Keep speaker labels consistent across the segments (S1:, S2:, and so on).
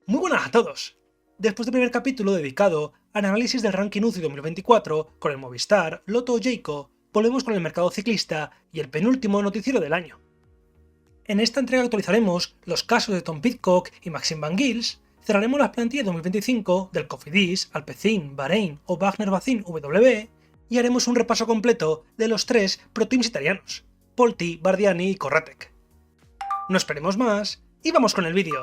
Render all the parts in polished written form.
S1: Muy buenas a todos. Después del primer capítulo dedicado al análisis del ranking UCI 2024 con el Movistar, Lotto o Jayco, volvemos con el mercado ciclista y el penúltimo noticiero del año. En esta entrega actualizaremos los casos de Tom Pidcock y Maxime Van Gils, cerraremos las plantillas 2025 del Cofidis, Alpecin, Bahrein o Wagner-Bazin W y haremos un repaso completo de los tres Pro Teams italianos, Polti, Bardiani y Corratec. No esperemos más y vamos con el vídeo.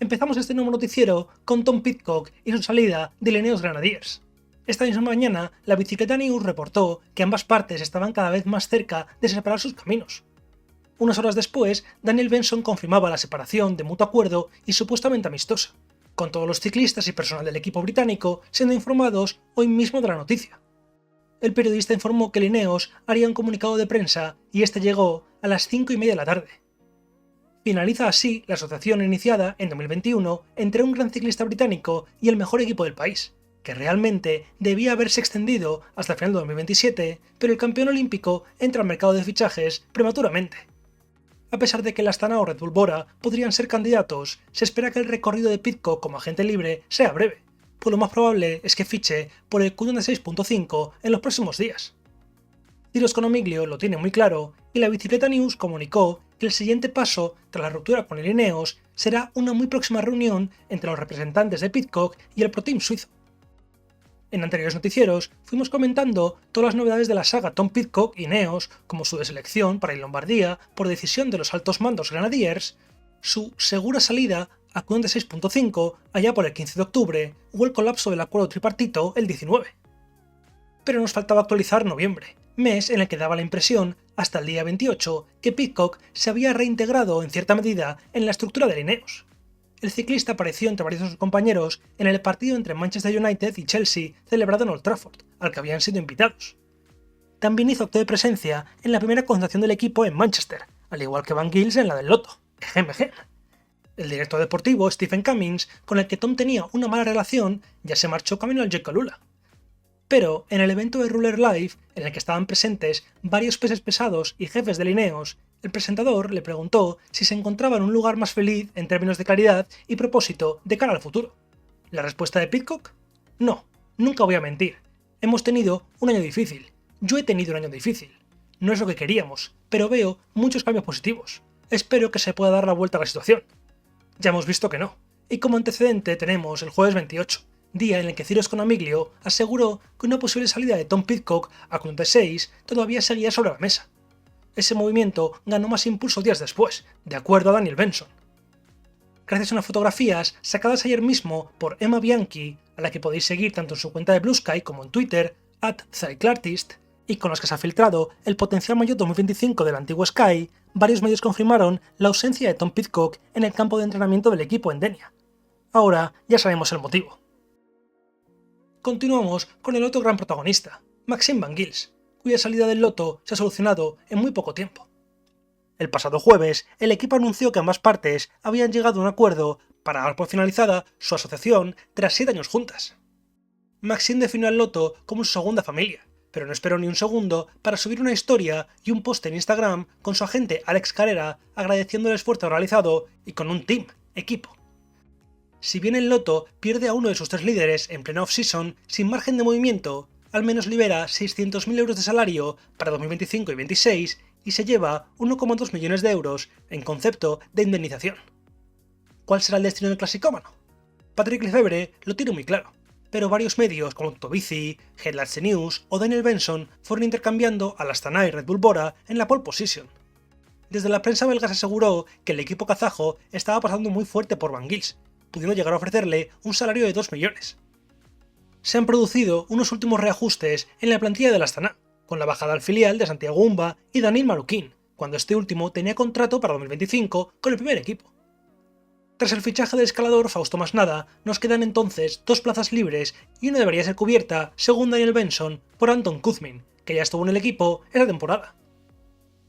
S1: Empezamos este nuevo noticiero con Tom Pidcock y su salida de Ineos Grenadiers. Esta misma mañana, la bicicleta News reportó que ambas partes estaban cada vez más cerca de separar sus caminos. Unas horas después, Daniel Benson confirmaba la separación de mutuo acuerdo y supuestamente amistosa, con todos los ciclistas y personal del equipo británico siendo informados hoy mismo de la noticia. El periodista informó que Ineos haría un comunicado de prensa y este llegó a las 5:30 de la tarde. Finaliza así la asociación iniciada en 2021 entre un gran ciclista británico y el mejor equipo del país, que realmente debía haberse extendido hasta el final de 2027, pero el campeón olímpico entra al mercado de fichajes prematuramente. A pesar de que el Astana o Red Bull Bora podrían ser candidatos, se espera que el recorrido de Pidcock como agente libre sea breve, pues lo más probable es que fiche por el Q1 de 6.5 en los próximos días. Ciro Sconomiglio lo tiene muy claro y la Bicicleta News comunicó que el siguiente paso tras la ruptura con el Ineos será una muy próxima reunión entre los representantes de Pidcock y el Pro Team suizo. En anteriores noticieros fuimos comentando todas las novedades de la saga Tom Pidcock y Ineos, como su deselección para ir Lombardía por decisión de los altos mandos Grenadiers, su segura salida a Q1 de 6.5 allá por el 15 de octubre o el colapso del acuerdo tripartito el 19. Pero nos faltaba actualizar noviembre, mes en el que daba la impresión, hasta el día 28, que Pidcock se había reintegrado en cierta medida en la estructura de Ineos. El ciclista apareció entre varios de sus compañeros en el partido entre Manchester United y Chelsea celebrado en Old Trafford, al que habían sido invitados. También hizo acto de presencia en la primera concentración del equipo en Manchester, al igual que Van Gils en la del Lotto. El director deportivo Stephen Cummings, con el que Tom tenía una mala relación, ya se marchó camino al Jayco Lula. Pero en el evento de Ruler Live, en el que estaban presentes varios peces pesados y jefes de Ineos, el presentador le preguntó si se encontraba en un lugar más feliz en términos de claridad y propósito de cara al futuro. ¿La respuesta de Pidcock? No, nunca voy a mentir. Hemos tenido un año difícil. Yo he tenido un año difícil. No es lo que queríamos, pero veo muchos cambios positivos. Espero que se pueda dar la vuelta a la situación. Ya hemos visto que no. Y como antecedente tenemos el jueves 28. Día en el que Ciro Sconomiglio aseguró que una posible salida de Tom Pidcock a Q1 de 6 todavía seguía sobre la mesa. Ese movimiento ganó más impulso días después, de acuerdo a Daniel Benson. Gracias a unas fotografías sacadas ayer mismo por Emma Bianchi, a la que podéis seguir tanto en su cuenta de Blue Sky como en Twitter, @cyclartist, y con las que se ha filtrado el potencial maillot 2025 del antiguo Sky, varios medios confirmaron la ausencia de Tom Pidcock en el campo de entrenamiento del equipo en Denia. Ahora ya sabemos el motivo. Continuamos con el otro gran protagonista, Maxime Van Gils, cuya salida del Lotto se ha solucionado en muy poco tiempo. El pasado jueves, el equipo anunció que ambas partes habían llegado a un acuerdo para dar por finalizada su asociación tras 7 años juntas. Maxime definió al Lotto como su segunda familia, pero no esperó ni un segundo para subir una historia y un post en Instagram con su agente Alex Carrera agradeciendo el esfuerzo realizado y con un team, equipo. Si bien el Lotto pierde a uno de sus 3 líderes en plena off-season sin margen de movimiento, al menos libera 600.000 euros de salario para 2025 y 2026 y se lleva 1,2 millones de euros en concepto de indemnización. ¿Cuál será el destino del clasicómano? Patrick Lefevere lo tiene muy claro, pero varios medios como Totobici, Headlines News o Daniel Benson fueron intercambiando al Astana y Red Bull Bora en la pole position. Desde la prensa belga se aseguró que el equipo kazajo estaba pasando muy fuerte por Van Gils, pudiendo llegar a ofrecerle un salario de 2 millones. Se han producido unos últimos reajustes en la plantilla del Astana, con la bajada al filial de Santiago Umba y Daniil Maruquín, cuando este último tenía contrato para 2025 con el primer equipo. Tras el fichaje del escalador Fausto Masnada, nos quedan entonces 2 plazas libres y una debería ser cubierta, según Daniel Benson, por Anton Kuzmin, que ya estuvo en el equipo esa temporada.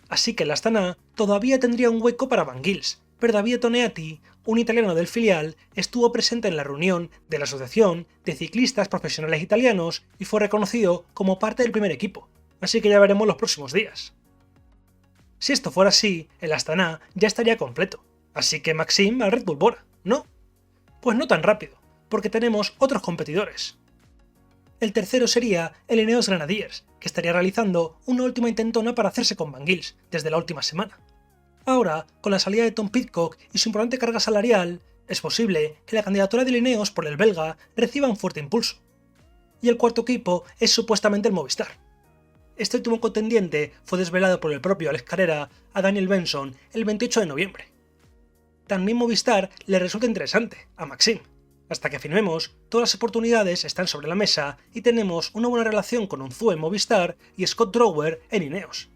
S1: Así que el Astana todavía tendría un hueco para Van Gils, pero Davide Toneati, un italiano del filial, estuvo presente en la reunión de la Asociación de Ciclistas Profesionales Italianos y fue reconocido como parte del primer equipo, así que ya veremos los próximos días. Si esto fuera así, el Astana ya estaría completo, así que Maxime al Red Bull Bora. ¿No? Pues no tan rápido, porque tenemos otros competidores. El tercero sería el Ineos Grenadiers, que estaría realizando una última intentona para hacerse con Van Gils desde la última semana. Ahora, con la salida de Tom Pidcock y su importante carga salarial, es posible que la candidatura de Ineos por el belga reciba un fuerte impulso. Y el cuarto equipo es supuestamente el Movistar. Este último contendiente fue desvelado por el propio Alex Carrera a Daniel Benson el 28 de noviembre. También Movistar le resulta interesante a Maxim. Hasta que firmemos, todas las oportunidades están sobre la mesa y tenemos una buena relación con Unzué en Movistar y Scott Drower en Ineos.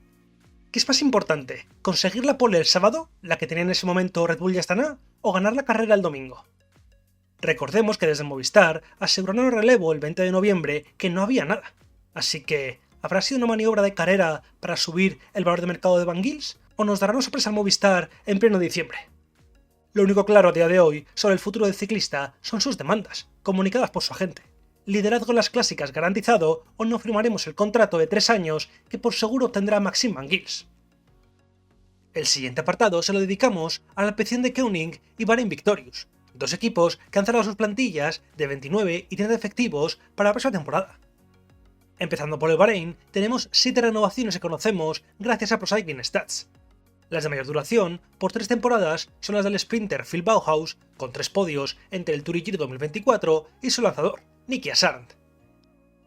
S1: ¿Qué es más importante? ¿Conseguir la pole el sábado, la que tenía en ese momento Red Bull y Astana, o ganar la carrera el domingo? Recordemos que desde Movistar aseguraron el relevo el 20 de noviembre que no había nada. Así que, ¿habrá sido una maniobra de Carrera para subir el valor de mercado de Van Gils? ¿O nos dará una sorpresa al Movistar en pleno diciembre? Lo único claro a día de hoy sobre el futuro del ciclista son sus demandas, comunicadas por su agente. Liderazgo en las clásicas garantizado o no firmaremos el contrato de 3 años que por seguro obtendrá Maxim Van Gils. El siguiente apartado se lo dedicamos a la Alpecin de Koenig y Bahrain Victorious, dos equipos que han cerrado sus plantillas de 29 y 30 efectivos para la próxima temporada. Empezando por el Bahrain, tenemos 7 renovaciones que conocemos gracias a Pro Cycling Stats. Las de mayor duración, por 3 temporadas, son las del sprinter Phil Bauhaus, con 3 podios entre el Tour y Giro 2024, y su lanzador, Niki Asarnt.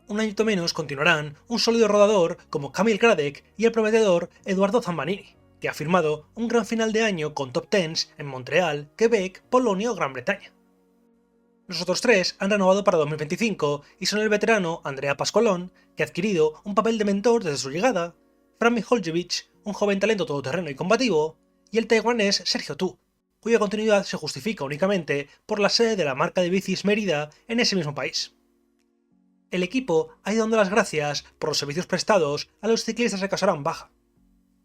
S1: Un añito menos continuarán un sólido rodador como Kamil Gradek y el prometedor Eduardo Zambanini, que ha firmado un gran final de año con top 10 en Montreal, Quebec, Polonia o Gran Bretaña. Los otros 3 han renovado para 2025 y son el veterano Andrea Pascolón, que ha adquirido un papel de mentor desde su llegada, Fran Miholjevich, un joven talento todoterreno y combativo, y el taiwanés Sergio Tu, cuya continuidad se justifica únicamente por la sede de la marca de bicis Mérida en ese mismo país. El equipo ha ido dando las gracias por los servicios prestados a los ciclistas que causaron baja.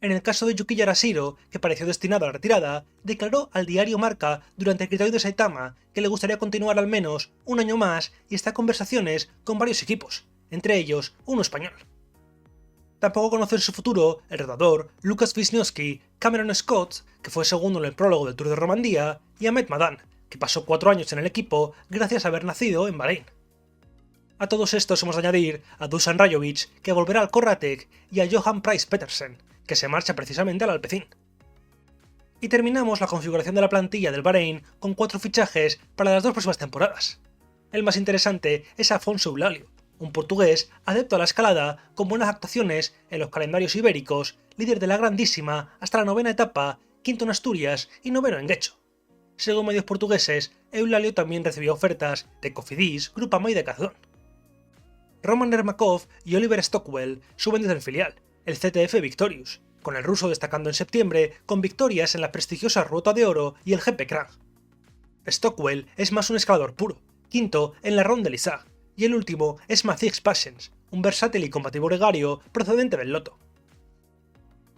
S1: En el caso de Yukiya Arashiro, que pareció destinado a la retirada, declaró al diario Marca durante el Criterio de Saitama que le gustaría continuar al menos un año más y está en conversaciones con varios equipos, entre ellos uno español. Tampoco conoce en su futuro el rodador Lukas Wisniewski, Cameron Scott, que fue segundo en el prólogo del Tour de Romandía, y Ahmed Madan, que pasó 4 años en el equipo gracias a haber nacido en Bahrein. A todos estos hemos de añadir a Dusan Rajovic, que volverá al Corratec, y a Johan Pryce Petersen, que se marcha precisamente al Alpecin. Y terminamos la configuración de la plantilla del Bahrein con 4 fichajes para las 2 próximas temporadas. El más interesante es Afonso Eulalio, un portugués adepto a la escalada con buenas actuaciones en los calendarios ibéricos, líder de la grandísima hasta la 9ª etapa, quinto en Asturias y 9º en Guecho. Según medios portugueses, Eulalio también recibió ofertas de Cofidis, Groupama y Decathlon. Roman Ermakov y Oliver Stockwell suben desde el filial, el CTF Victorious, con el ruso destacando en septiembre con victorias en la prestigiosa Ruta de Oro y el GP Krang. Stockwell es más un escalador puro, quinto en la Ronde de Lissag, y el último es Matthias Passens, un versátil y combativo gregario procedente del Lotto.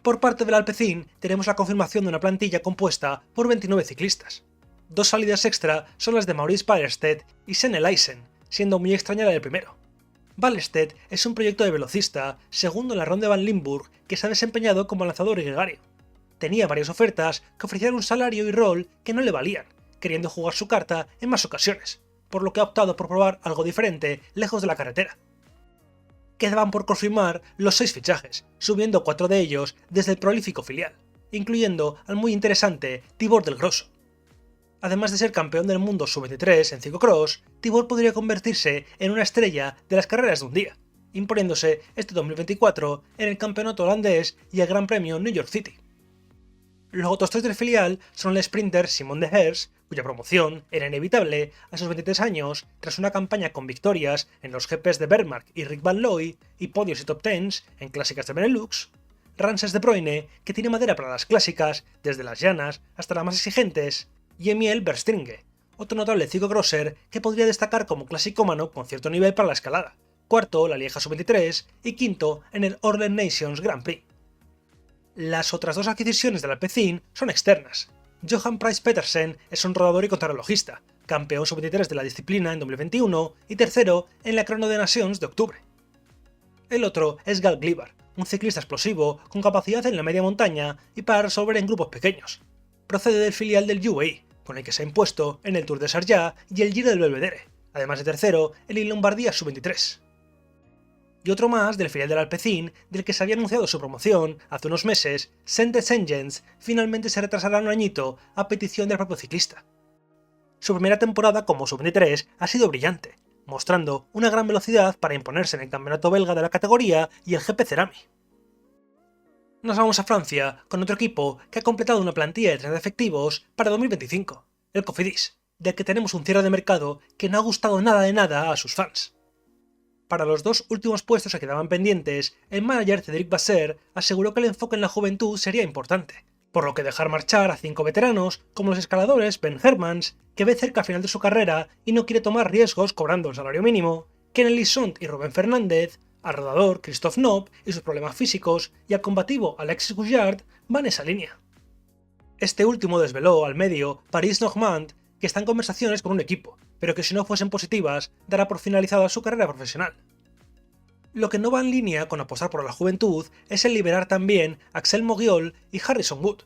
S1: Por parte del Alpecin tenemos la confirmación de una plantilla compuesta por 29 ciclistas. 2 salidas extra son las de Maurice Ballerstedt y Senne Leisen, siendo muy extraña la del primero. Ballerstedt es un proyecto de velocista, segundo en la Ronde van Limburg, que se ha desempeñado como lanzador y gregario. Tenía varias ofertas que ofrecían un salario y rol que no le valían, queriendo jugar su carta en más ocasiones, por lo que ha optado por probar algo diferente lejos de la carretera. Quedaban por confirmar los 6 fichajes, subiendo 4 de ellos desde el prolífico filial, incluyendo al muy interesante Tibor del Grosso. Además de ser campeón del mundo sub-23 en ciclocross, Tibor podría convertirse en una estrella de las carreras de un día, imponiéndose este 2024 en el campeonato holandés y el Gran Premio New York City. Los otros 3 del filial son el sprinter Simon de Hers, cuya promoción era inevitable a sus 23 años tras una campaña con victorias en los GPs de Bergmark y Rick Van Looy y podios y top 10 en clásicas de Benelux, Ramses de Bruyne, que tiene madera para las clásicas, desde las llanas hasta las más exigentes, y Emil Verstringe, otro notable ciclocrosser que podría destacar como clasicómano con cierto nivel para la escalada, cuarto la Lieja Sub-23 y quinto en el Orlen Nations Grand Prix. Las otras 2 adquisiciones del Alpecin son externas. Johan Pryce Petersen es un rodador y contrarrelojista, campeón sub-23 de la disciplina en 2021 y tercero en la Chrono de Nations de octubre. El otro es Gal Glibar, un ciclista explosivo con capacidad en la media montaña y para resolver en grupos pequeños. Procede del filial del UAE, con el que se ha impuesto en el Tour de Sarriá y el Giro del Belvedere, además de tercero en el Lombardía Sub-23. Y otro más del filial del Alpecin, del que se había anunciado su promoción hace unos meses, Saint-Denis, finalmente se retrasará un añito a petición del propio ciclista. Su primera temporada como Sub-23 ha sido brillante, mostrando una gran velocidad para imponerse en el campeonato belga de la categoría y el GP Cerami. Nos vamos a Francia con otro equipo que ha completado una plantilla de 30 efectivos para 2025, el Cofidis, del que tenemos un cierre de mercado que no ha gustado nada de nada a sus fans. Para los dos últimos puestos que quedaban pendientes, el manager Cédric Vasseur aseguró que el enfoque en la juventud sería importante, por lo que dejar marchar a 5 veteranos, como los escaladores Ben Hermans, que ve cerca al final de su carrera y no quiere tomar riesgos cobrando el salario mínimo, Kenneth Lissont y Rubén Fernández, al rodador Christophe Nob y sus problemas físicos, y al combativo Alexis Gouillard, van esa línea. Este último desveló al medio Paris-Normand que está en conversaciones con un equipo, pero que si no fuesen positivas, dará por finalizada su carrera profesional. Lo que no va en línea con apostar por la juventud es el liberar también a Axel Mogiol y Harrison Wood.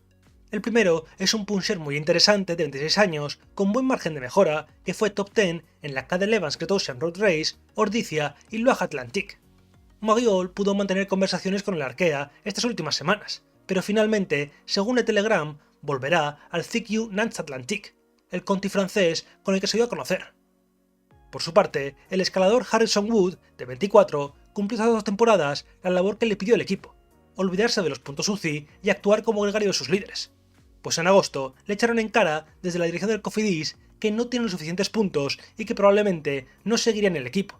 S1: El primero es un puncher muy interesante de 26 años, con buen margen de mejora, que fue top 10 en la Cadel Evans Ocean Road Race, Ordizia y Loire Atlantique. Mogiol pudo mantener conversaciones con el Arkea estas últimas semanas, pero finalmente, según el Telegram, volverá al CQ Nantes Atlantique, el conti francés con el que se dio a conocer. Por su parte, el escalador Harrison Wood, de 24, cumplió hace 2 temporadas la labor que le pidió el equipo, olvidarse de los puntos UCI y actuar como gregario de sus líderes, pues en agosto le echaron en cara desde la dirección del Cofidis que no tiene los suficientes puntos y que probablemente no seguiría en el equipo.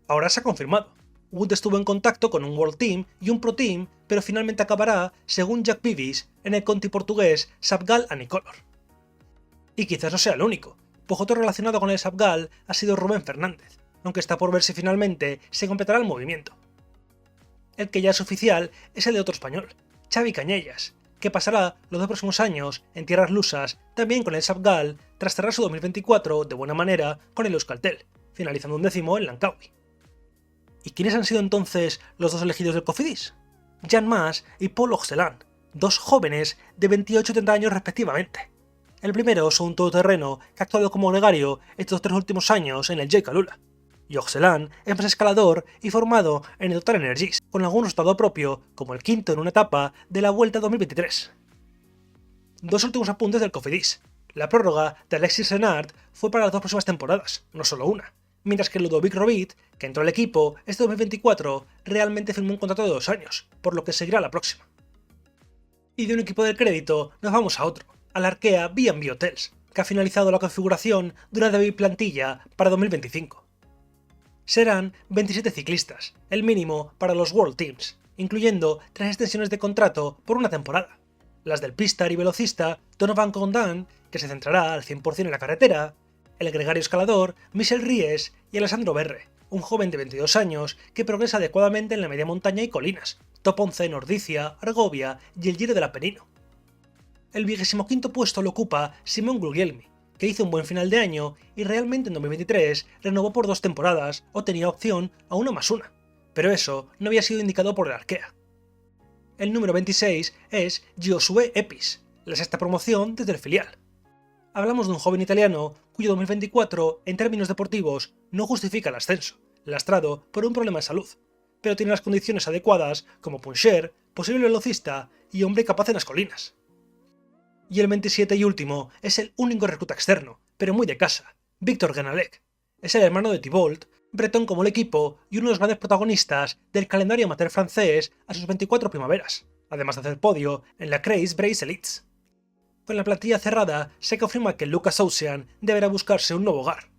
S1: Ahora se ha confirmado. Wood estuvo en contacto con un World Team y un Pro Team, pero finalmente acabará, según Jack Pivis, en el conti portugués Sapgal Anicolor. Y quizás no sea el único, pues otro relacionado con el Sapgal ha sido Rubén Fernández, aunque está por ver si finalmente se completará el movimiento. El que ya es oficial es el de otro español, Xavi Cañellas, que pasará los 2 próximos años en tierras lusas también con el Sapgal tras cerrar su 2024 de buena manera con el Euskaltel, finalizando un 10º en Langkawi. ¿Y quiénes han sido entonces los dos elegidos del Cofidis? Jan Mas y Paul Oxelan, dos jóvenes de 28 y 30 años respectivamente. El primero es un todoterreno que ha actuado como gregario estos 3 últimos años en el Jay Kalula, y Oxelan es más escalador y formado en el Total Energies, con algún resultado propio, como el quinto en una etapa de la Vuelta 2023. Dos últimos apuntes del Cofidis. La prórroga de Alexis Renard fue para las 2 próximas temporadas, no solo una, mientras que Ludovic Robit, que entró al equipo este 2024, realmente firmó un contrato de 2 años, por lo que seguirá la próxima. Y de un equipo del crédito nos vamos a otro, al Arkea B&B Hotels, que ha finalizado la configuración de una débil plantilla para 2025. Serán 27 ciclistas, el mínimo para los World Teams, incluyendo 3 extensiones de contrato por una temporada, las del pistar y velocista Donovan Condon, que se centrará al 100% en la carretera, el gregario escalador Michel Ries y Alessandro Berre, un joven de 22 años que progresa adecuadamente en la media montaña y colinas, top 11 en Ordizia, Argovia y el Giro del Apenino. El 25º puesto lo ocupa Simon Guglielmi, que hizo un buen final de año y realmente en 2023 renovó por 2 temporadas o tenía opción a una más una, pero eso no había sido indicado por el Arkea. El número 26 es Giosuè Epis, la 6ª promoción desde el filial. Hablamos de un joven italiano cuyo 2024, en términos deportivos, no justifica el ascenso, lastrado por un problema de salud, pero tiene las condiciones adecuadas como puncher, posible velocista y hombre capaz en las colinas. Y el 27 y último es el único recluta externo, pero muy de casa, Victor Genalec. Es el hermano de Thibault, bretón como el equipo y uno de los grandes protagonistas del calendario amateur francés a sus 24 primaveras, además de hacer podio en la Craze Brace Elites. Con la plantilla cerrada, se confirma que Lucas Ocean deberá buscarse un nuevo hogar.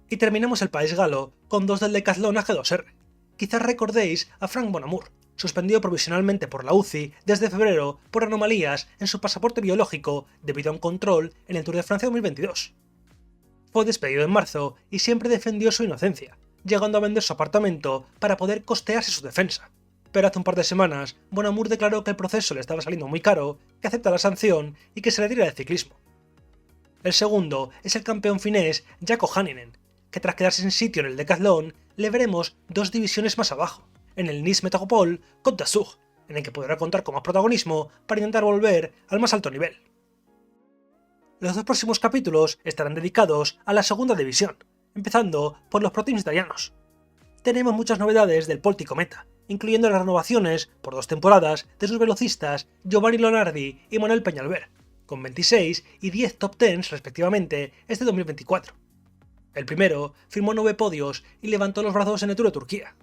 S1: Y terminamos el país galo con 2 del Decathlon AG2R. Quizás recordéis a Frank Bonamour, suspendido provisionalmente por la UCI desde febrero por anomalías en su pasaporte biológico debido a un control en el Tour de Francia 2022. Fue despedido en marzo y siempre defendió su inocencia, llegando a vender su apartamento para poder costearse su defensa. Pero hace un par de semanas, Bonamour declaró que el proceso le estaba saliendo muy caro, que acepta la sanción y que se retira del ciclismo. El segundo es el campeón finés Jaakko Hänninen, que tras quedarse sin sitio en el Decathlon, le veremos 2 divisiones más abajo, en el Nice Métropole Côte d'Azur, en el que podrá contar con más protagonismo para intentar volver al más alto nivel. Los 2 próximos capítulos estarán dedicados a la segunda división, empezando por los pro teams italianos. Tenemos muchas novedades del Polti Cometa, incluyendo las renovaciones por 2 temporadas de sus velocistas Giovanni Leonardi y Manuel Peñalver, con 26 y 10 top 10 respectivamente este 2024. El primero firmó 9 podios y levantó los brazos en el Tour de Turquía.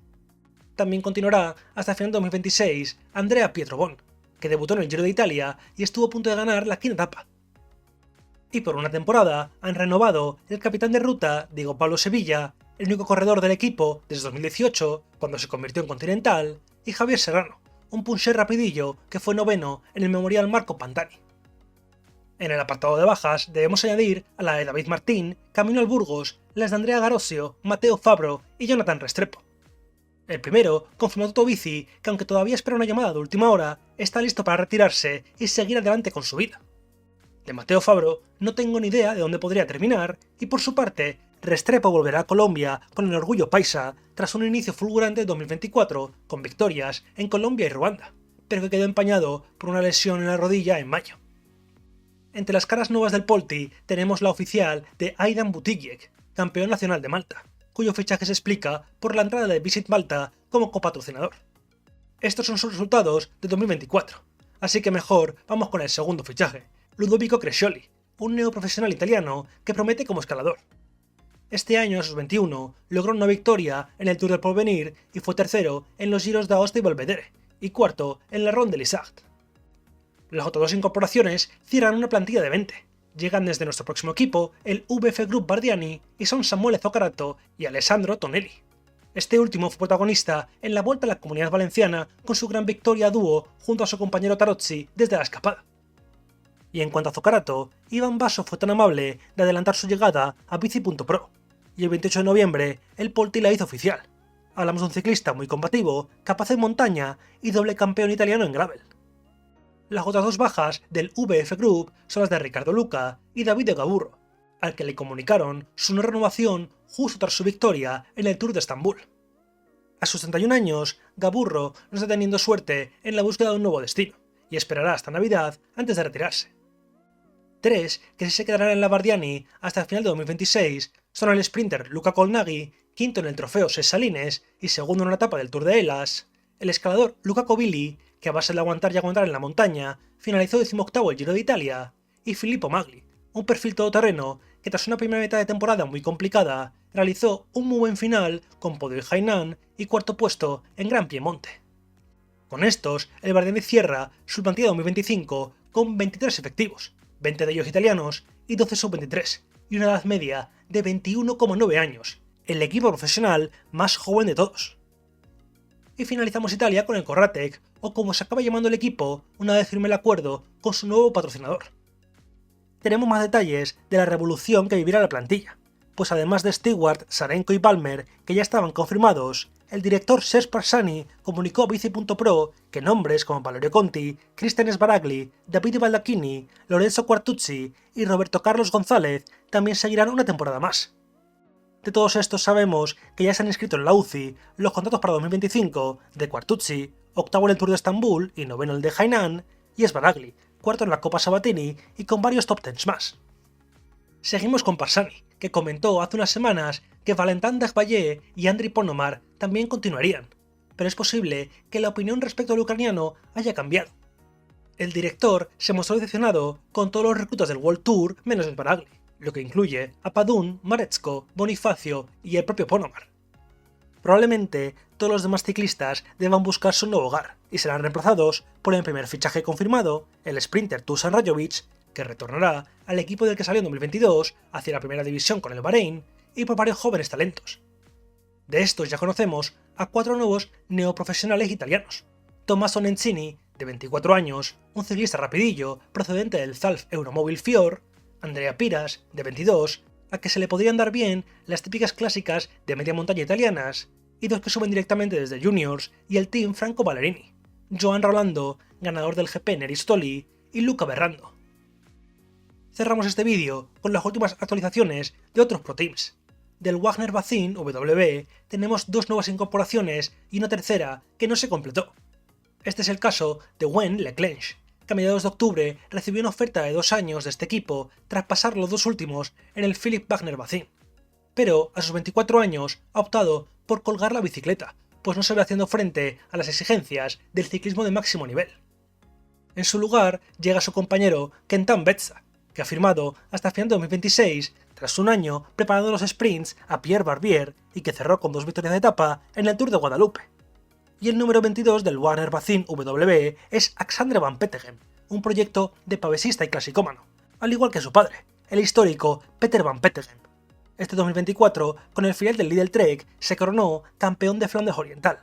S1: También continuará hasta el final de 2026 Andrea Pietrobon, que debutó en el Giro de Italia y estuvo a punto de ganar la quinta etapa. Y por una temporada han renovado el capitán de ruta Diego Pablo Sevilla, el único corredor del equipo desde 2018, cuando se convirtió en Continental, y Javier Serrano, un puncher rapidillo que fue noveno en el Memorial Marco Pantani. En el apartado de bajas debemos añadir a la de David Martín, Camino al Burgos, las de Andrea Garosio, Mateo Fabro y Jonathan Restrepo. El primero confirmó Toto Bici que, aunque todavía espera una llamada de última hora, está listo para retirarse y seguir adelante con su vida. De Mateo Fabro no tengo ni idea de dónde podría terminar, y por su parte, Restrepo volverá a Colombia con el orgullo paisa tras un inicio fulgurante de 2024 con victorias en Colombia y Ruanda, pero que quedó empañado por una lesión en la rodilla en mayo. Entre las caras nuevas del Polti tenemos la oficial de Aidan Buttigieg, campeón nacional de Malta, cuyo fichaje se explica por la entrada de Visit Malta como copatrocinador. Estos son sus resultados de 2024, así que mejor vamos con el segundo fichaje, Ludovico Crescioli, un neoprofesional italiano que promete como escalador. Este año, a sus 21, logró una victoria en el Tour del Porvenir y fue tercero en los Giros de Aosta y Belvedere, y cuarto en la Ronde de l'Isard. Las otras 2 incorporaciones cierran una plantilla de 20. Llegan desde nuestro próximo equipo el VF Group Bardiani y son Samuele Zoccarato y Alessandro Tonelli. Este último fue protagonista en la Vuelta a la Comunidad Valenciana con su gran victoria a dúo junto a su compañero Tarozzi desde la escapada. Y en cuanto a Zoccarato, Iván Basso fue tan amable de adelantar su llegada a Bici.pro, y el 28 de noviembre el Polti la hizo oficial. Hablamos de un ciclista muy combativo, capaz en montaña y doble campeón italiano en gravel. Las otras 2 bajas del VF Group son las de Ricardo Luca y Davide Gabburro, al que le comunicaron su no renovación justo tras su victoria en el Tour de Estambul. A sus 31 años, Gabburro no está teniendo suerte en la búsqueda de un nuevo destino, y esperará hasta Navidad antes de retirarse. 3 que sí se quedarán en la Bardiani hasta el final de 2026 son el sprinter Luca Colnaghi, quinto en el trofeo Ses Salines y segundo en una etapa del Tour de Hellas, el escalador Luca Covilli, que a base de aguantar y aguantar en la montaña, finalizó 18º el Giro de Italia, y Filippo Magli, un perfil todoterreno que tras una primera mitad de temporada muy complicada, realizó un muy buen final con podio en Hainan y cuarto puesto en Gran Piemonte. Con estos, el Bardiani cierra su plantilla 2025 con 23 efectivos, 20 de ellos italianos y 12 sub-23, y una edad media de 21,9 años, el equipo profesional más joven de todos. Y finalizamos Italia con el Corratec, o como se acaba llamando el equipo una vez firme el acuerdo con su nuevo patrocinador. Tenemos más detalles de la revolución que vivirá la plantilla, pues además de Stewart, Sarenko y Palmer, que ya estaban confirmados, el director Serge Parsani comunicó a Bici.pro que nombres como Valerio Conti, Cristian Sbaragli, Davide Baldacchini, Lorenzo Quartuzzi y Roberto Carlos González también seguirán una temporada más. De todos estos sabemos que ya se han inscrito en la UCI los contratos para 2025 de Quartuzzi, octavo en el Tour de Estambul y noveno en el de Hainan, y Sbaragli, cuarto en la Copa Sabatini y con varios top 10 más. Seguimos con Parsani, que comentó hace unas semanas que Valentin Dagbaye y Andriy Ponomar también continuarían, pero es posible que la opinión respecto al ucraniano haya cambiado. El director se mostró decepcionado con todos los reclutas del World Tour menos Sbaragli, lo que incluye a Padun, Maretsko, Bonifacio y el propio Ponomar. Probablemente todos los demás ciclistas deban buscar su nuevo hogar y serán reemplazados por el primer fichaje confirmado, el sprinter Dusan Rajovic, que retornará al equipo del que salió en 2022 hacia la primera división con el Bahrein, y por varios jóvenes talentos. De estos ya conocemos a 4 nuevos neoprofesionales italianos: Tommaso Nencini, de 24 años, un ciclista rapidillo procedente del Zalf Euromóvil Fior; Andrea Piras, de 22, a que se le podrían dar bien las típicas clásicas de media montaña italianas, y 2 que suben directamente desde Juniors y el team Franco Ballerini: Joan Rolando, ganador del GP Neristoli, y Luca Berrando. Cerramos este vídeo con las últimas actualizaciones de otros pro teams. Del Wagner Bazin WB tenemos 2 nuevas incorporaciones y una tercera que no se completó. Este es el caso de Wen Leclench, que a mediados de octubre recibió una oferta de 2 años de este equipo tras pasar los 2 últimos en el Philipp Wagner Bazin. Pero a sus 24 años ha optado por colgar la bicicleta, pues no se ve haciendo frente a las exigencias del ciclismo de máximo nivel. En su lugar llega su compañero Kentan Betza, que ha firmado hasta final de 2026 tras un año preparando los sprints a Pierre Barbier y que cerró con 2 victorias de etapa en el Tour de Guadalupe. Y el número 22 del Wagner Bazin W es Alexandre Van Petegem, un proyecto de pavesista y clasicómano, al igual que su padre, el histórico Peter Van Petegem. Este 2024, con el final del Lidl Trek, se coronó campeón de Flandes Oriental.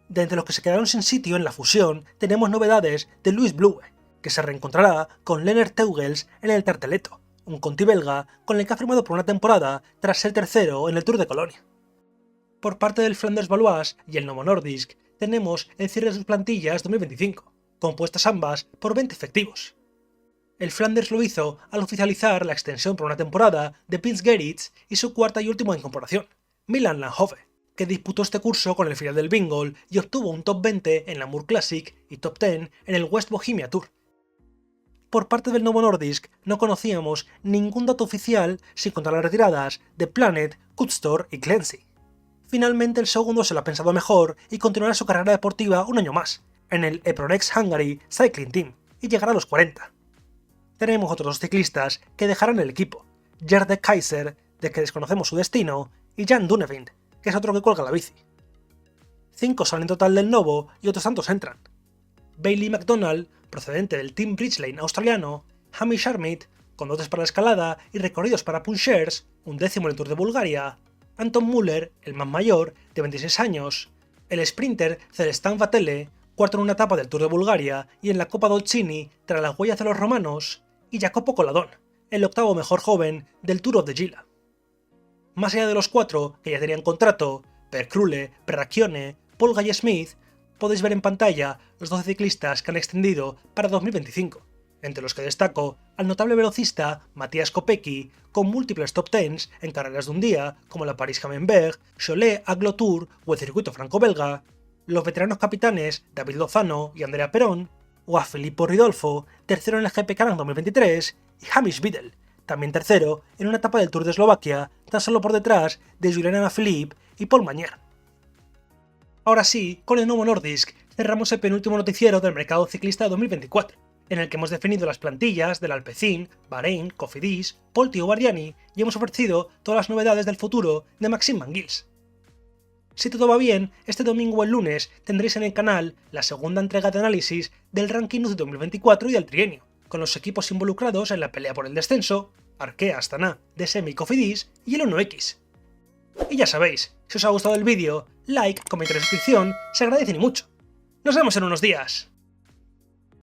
S1: De entre los que se quedaron sin sitio en la fusión, tenemos novedades de Louis Blouet, que se reencontrará con Lennart Teugels en el Tarteletto, un conti belga con el que ha firmado por una temporada tras ser tercero en el Tour de Colonia. Por parte del Flanders Valois y el Novo Nordisk, tenemos el cierre de sus plantillas 2025, compuestas ambas por 20 efectivos. El Flanders lo hizo al oficializar la extensión por una temporada de Prince Gerritz y su cuarta y última incorporación, Milan Lanhove, que disputó este curso con el final del Bingold y obtuvo un top 20 en la Mur Classic y top 10 en el West Bohemia Tour. Por parte del Novo Nordisk no conocíamos ningún dato oficial sin contar las retiradas de Planet, Kutstor y Clancy. Finalmente el segundo se lo ha pensado mejor y continuará su carrera deportiva un año más, en el Epronex Hungary Cycling Team, y llegará a los 40. Tenemos otros 2 ciclistas que dejarán el equipo, Gerd de Kaiser, de que desconocemos su destino, y Jan Dunevind, que es otro que cuelga la bici. 5 salen en total del Novo y otros tantos entran. Bailey McDonald, procedente del Team Bridgelane australiano, Hamish Armit, con dotes para la escalada y recorridos para punchers, un décimo en el Tour de Bulgaria, Anton Müller, el más mayor, de 26 años, el sprinter Celestin Vatele, cuarto en una etapa del Tour de Bulgaria y en la Copa Dolcini tras las huellas de los romanos, y Jacopo Coladón, el octavo mejor joven del Tour of the Gila. Más allá de los 4 que ya tenían contrato, Per Krule, Perracchione, Paul Gaye-Smith, podéis ver en pantalla los 12 ciclistas que han extendido para 2025, entre los que destaco al notable velocista Matías Kopecky, con múltiples top 10 en carreras de un día como la París-Camembert, Cholet Aglo Tour o el circuito franco-belga, los veteranos capitanes David Lozano y Andrea Perón, o a Filippo Ridolfo, tercero en el GP Canang 2023, y Hamish Biddle, también tercero en una etapa del Tour de Eslovaquia, tan solo por detrás de Julien Alaphilippe y Paul Magnier. Ahora sí, con el Novo Nordisk cerramos el penúltimo noticiero del mercado ciclista de 2024, en el que hemos definido las plantillas del Alpecin, Bahrein, Cofidis, Polti o Bardiani y hemos ofrecido todas las novedades del futuro de Maxime Van Gils. Si todo va bien, este domingo o el lunes tendréis en el canal la segunda entrega de análisis del ranking UCI 2024 y del trienio, con los equipos involucrados en la pelea por el descenso, Arkea, Astana, DSM y Cofidis y el 1X. Y ya sabéis, si os ha gustado el vídeo, like, comentario y suscripción se agradecen y mucho. Nos vemos en unos días.